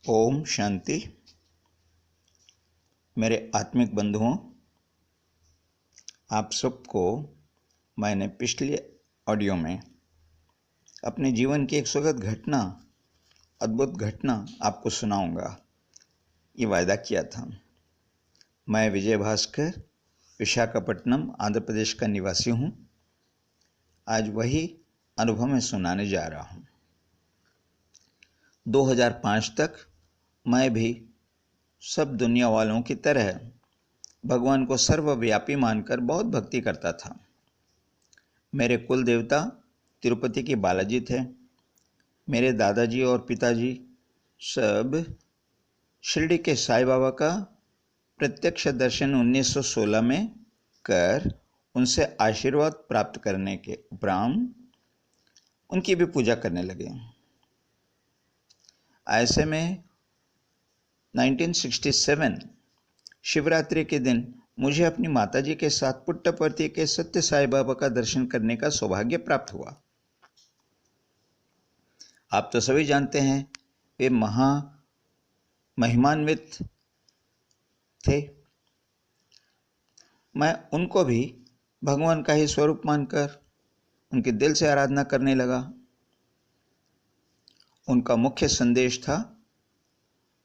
ओम शांति। मेरे आत्मिक बंधुओं, आप सबको मैंने पिछले ऑडियो में अपने जीवन की एक सुखद घटना, अद्भुत घटना आपको सुनाऊंगा, ये वायदा किया था। मैं विजय भास्कर, विशाखापट्टनम, आंध्र प्रदेश का निवासी हूँ। आज वही अनुभव मैं सुनाने जा रहा हूँ। 2005 तक मैं भी सब दुनिया वालों की तरह भगवान को सर्वव्यापी मानकर बहुत भक्ति करता था। मेरे कुल देवता तिरुपति के बालाजी थे। मेरे दादाजी और पिताजी सब शिरडी के साईं बाबा का प्रत्यक्ष दर्शन 1916 में कर उनसे आशीर्वाद प्राप्त करने के उपरांत उनकी भी पूजा करने लगे। ऐसे में 1967 शिवरात्रि के दिन मुझे अपनी माताजी के साथ पुट्टपर्ती के सत्य साईं बाबा का दर्शन करने का सौभाग्य प्राप्त हुआ। आप तो सभी जानते हैं, वे महिमान्वित थे। मैं उनको भी भगवान का ही स्वरूप मानकर उनके दिल से आराधना करने लगा। उनका मुख्य संदेश था,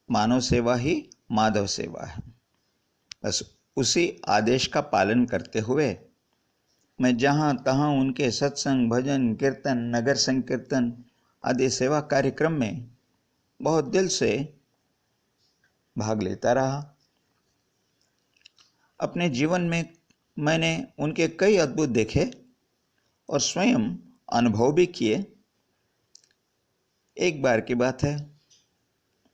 मानव सेवा ही माधव सेवा है। बस उसी आदेश का पालन करते हुए मैं जहाँ तहाँ उनके सत्संग, भजन, कीर्तन, नगर संकीर्तन आदि सेवा कार्यक्रम में बहुत दिल से भाग लेता रहा। अपने जीवन में मैंने उनके कई अद्भुत देखे और स्वयं अनुभव भी किए। एक बार की बात है,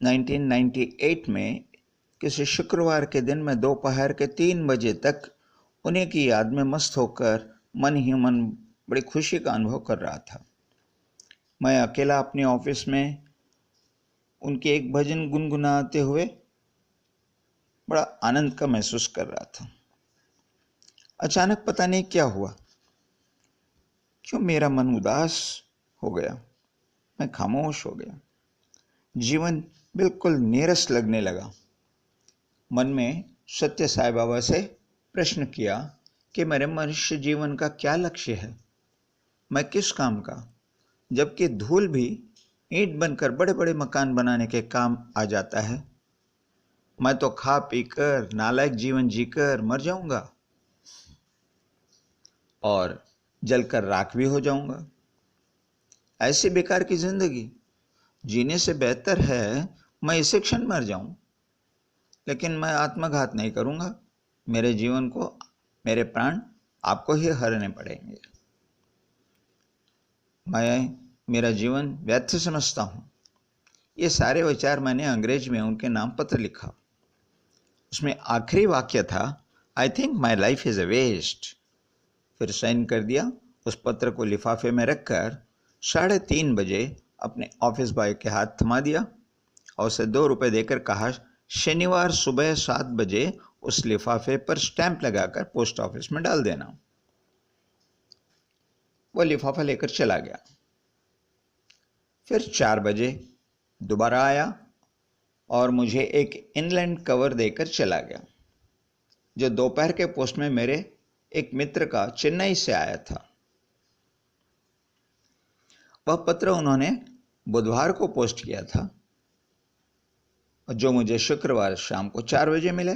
1998 में किसी शुक्रवार के दिन मैं दोपहर के 3 बजे तक उन्हीं की याद में मस्त होकर मन ही मन बड़ी खुशी का अनुभव कर रहा था। मैं अकेला अपने ऑफिस में उनके एक भजन गुनगुनाते हुए बड़ा आनंद का महसूस कर रहा था। अचानक पता नहीं क्या हुआ, क्यों मेरा मन उदास हो गया। मैं खामोश हो गया। जीवन बिल्कुल नीरस लगने लगा। मन में सत्य साईं बाबा से प्रश्न किया कि मेरे मनुष्य जीवन का क्या लक्ष्य है, मैं किस काम का, जबकि धूल भी ईंट बनकर बड़े बड़े मकान बनाने के काम आ जाता है। मैं तो खा पीकर नालायक जीवन जीकर मर जाऊंगा और जलकर राख भी हो जाऊंगा। ऐसी बेकार की जिंदगी जीने से बेहतर है मैं इसी क्षण मर जाऊं। लेकिन मैं आत्मघात नहीं करूंगा। मेरे जीवन को, मेरे प्राण आपको ही हरने पड़ेंगे। मैं मेरा जीवन व्यर्थ समझता हूं। ये सारे विचार मैंने अंग्रेज में उनके नाम पत्र लिखा। उसमें आखिरी वाक्य था, I think my life is a waste. फिर साइन कर दिया। उस पत्र को लिफाफे में रखकर 3:30 बजे अपने ऑफिस बॉय के हाथ थमा दिया और उसे 2 रुपये देकर कहा, शनिवार सुबह 7 बजे उस लिफाफे पर स्टैंप लगाकर पोस्ट ऑफिस में डाल देना। वो लिफाफा लेकर चला गया। फिर 4 बजे दोबारा आया और मुझे एक इनलैंड कवर देकर चला गया, जो दोपहर के पोस्ट में मेरे एक मित्र का चेन्नई से आया था। वह पत्र उन्होंने बुधवार को पोस्ट किया था, जो मुझे शुक्रवार शाम को 4 बजे मिले।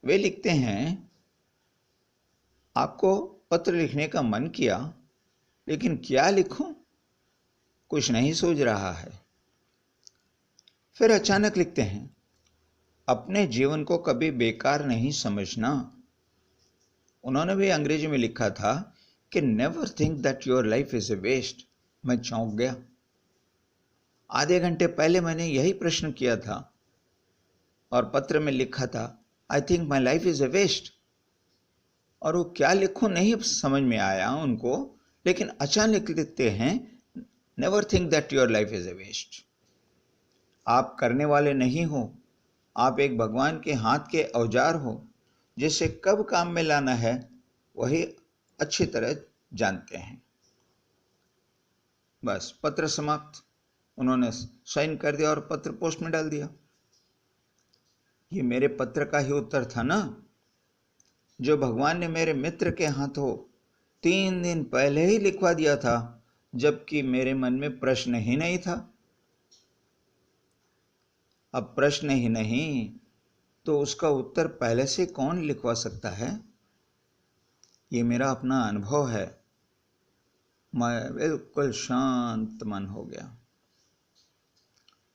वे लिखते हैं, आपको पत्र लिखने का मन किया, लेकिन क्या लिखूं, कुछ नहीं सूझ रहा है। फिर अचानक लिखते हैं, अपने जीवन को कभी बेकार नहीं समझना। उन्होंने भी अंग्रेजी में लिखा था कि never think that your life is a waste. मैं चौंक गया। आधे घंटे पहले मैंने यही प्रश्न किया था और पत्र में लिखा था, I think my life is a waste. और वो क्या लिखूं नहीं समझ में आया उनको, लेकिन अचानक लिखते हैं, never think that your life is a waste. आप करने वाले नहीं हो, आप एक भगवान के हाथ के औजार हो, जिसे कब काम में लाना है वही अच्छी तरह जानते हैं। बस पत्र समाप्त। उन्होंने साइन कर दिया और पत्र पोस्ट में डाल दिया। ये मेरे पत्र का ही उत्तर था ना, जो भगवान ने मेरे मित्र के हाथों 3 दिन पहले ही लिखवा दिया था, जबकि मेरे मन में प्रश्न ही नहीं था। अब प्रश्न ही नहीं तो उसका उत्तर पहले से कौन लिखवा सकता है? ये मेरा अपना अनुभव है। मैं बिल्कुल शांत मन हो गया।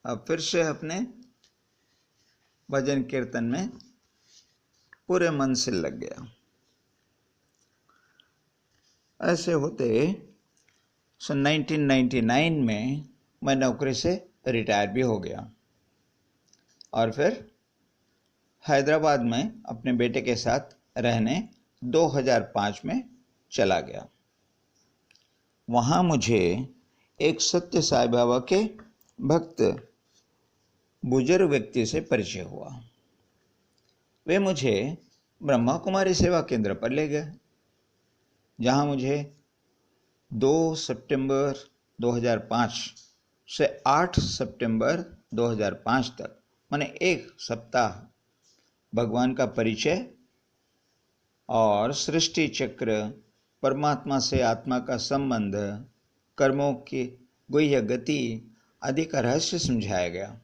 अब फिर से अपने भजन कीर्तन में पूरे मन से लग गया। ऐसे होते सन 1999 में मैं नौकरी से रिटायर भी हो गया और फिर हैदराबाद में अपने बेटे के साथ रहने 2005 में चला गया। वहाँ मुझे एक सत्य साई बाबा के भक्त बुजुर्ग व्यक्ति से परिचय हुआ। वे मुझे ब्रह्मा कुमारी सेवा केंद्र पर ले गए, जहाँ मुझे 2 सितंबर 2005 से 8 सितंबर 2005 तक माने 1 सप्ताह भगवान का परिचय और सृष्टि चक्र, परमात्मा से आत्मा का संबंध, कर्मों की गुह्य गति आदि का रहस्य समझाया गया।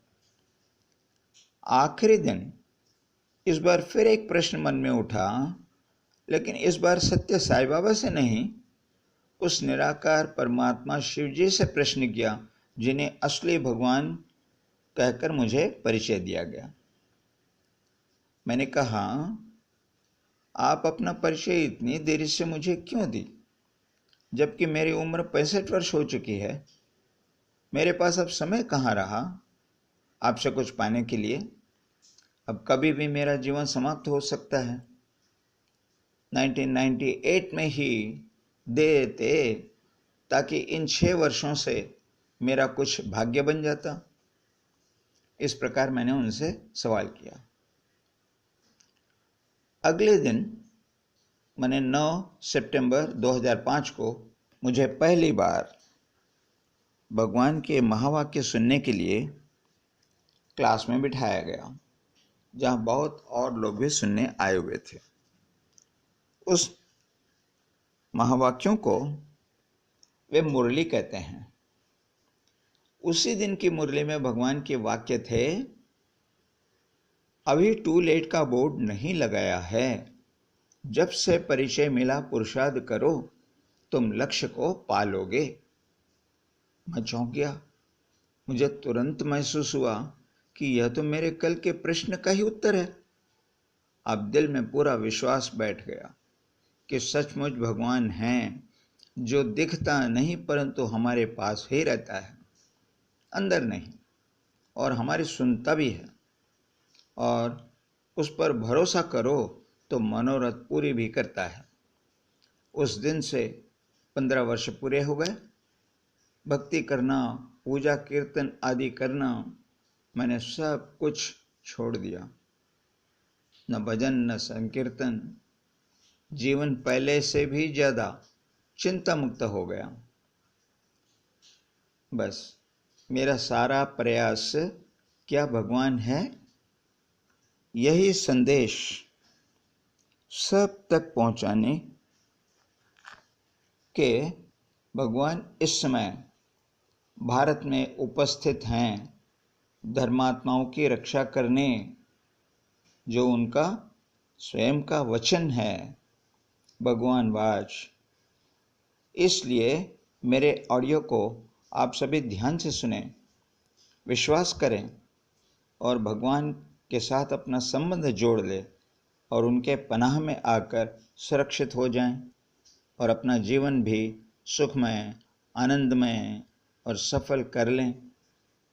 आखिरी दिन इस बार फिर एक प्रश्न मन में उठा, लेकिन इस बार सत्य साई बाबा से नहीं, उस निराकार परमात्मा शिव जी से प्रश्न किया, जिन्हें असली भगवान कहकर मुझे परिचय दिया गया। मैंने कहा, आप अपना परिचय इतनी देरी से मुझे क्यों दी, जबकि मेरी उम्र 65 वर्ष हो चुकी है। मेरे पास अब समय कहाँ रहा आपसे कुछ पाने के लिए। अब कभी भी मेरा जीवन समाप्त हो सकता है। 1998 में ही दे देते ताकि इन 6 वर्षों से मेरा कुछ भाग्य बन जाता। इस प्रकार मैंने उनसे सवाल किया। अगले दिन मैंने 9 सितंबर 2005 को मुझे पहली बार भगवान के महावाक्य सुनने के लिए क्लास में बिठाया गया, जहाँ बहुत और लोग भी सुनने आए हुए थे। उस महावाक्यों को वे मुरली कहते हैं। उसी दिन की मुरली में भगवान के वाक्य थे, अभी टू लेट का बोर्ड नहीं लगाया है, जब से परिचय मिला पुरुषार्थ करो, तुम लक्ष्य को पालोगे। मैं चौंक गया। मुझे तुरंत महसूस हुआ कि यह तो मेरे कल के प्रश्न का ही उत्तर है। अब दिल में पूरा विश्वास बैठ गया कि सचमुच भगवान हैं, जो दिखता नहीं परंतु हमारे पास ही रहता है, अंदर नहीं, और हमारी सुनता भी है। और उस पर भरोसा करो तो मनोरथ पूरी भी करता है। उस दिन से 15 वर्ष पूरे हो गए। भक्ति करना, पूजा कीर्तन आदि करना, मैंने सब कुछ छोड़ दिया। न भजन न संकीर्तन। जीवन पहले से भी ज़्यादा चिंता मुक्त हो गया। बस मेरा सारा प्रयास क्या भगवान है, यही संदेश सब तक पहुंचाने के भगवान इस समय भारत में उपस्थित हैं, धर्मात्माओं की रक्षा करने, जो उनका स्वयं का वचन है, भगवान वाच। इसलिए मेरे ऑडियो को आप सभी ध्यान से सुने, विश्वास करें और भगवान के साथ अपना संबंध जोड़ ले और उनके पनाह में आकर सुरक्षित हो जाएं और अपना जीवन भी सुखमय, आनंदमय और सफल कर लें।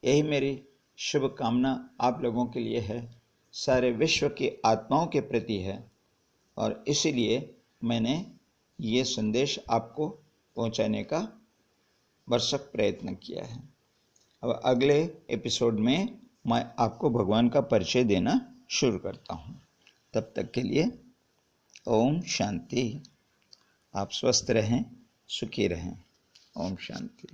यही मेरी शुभकामना आप लोगों के लिए है, सारे विश्व की आत्माओं के प्रति है, और इसीलिए मैंने ये संदेश आपको पहुंचाने का भरसक प्रयत्न किया है। अब अगले एपिसोड में मैं आपको भगवान का परिचय देना शुरू करता हूँ। तब तक के लिए ओम शांति। आप स्वस्थ रहें, सुखी रहें। ओम शांति।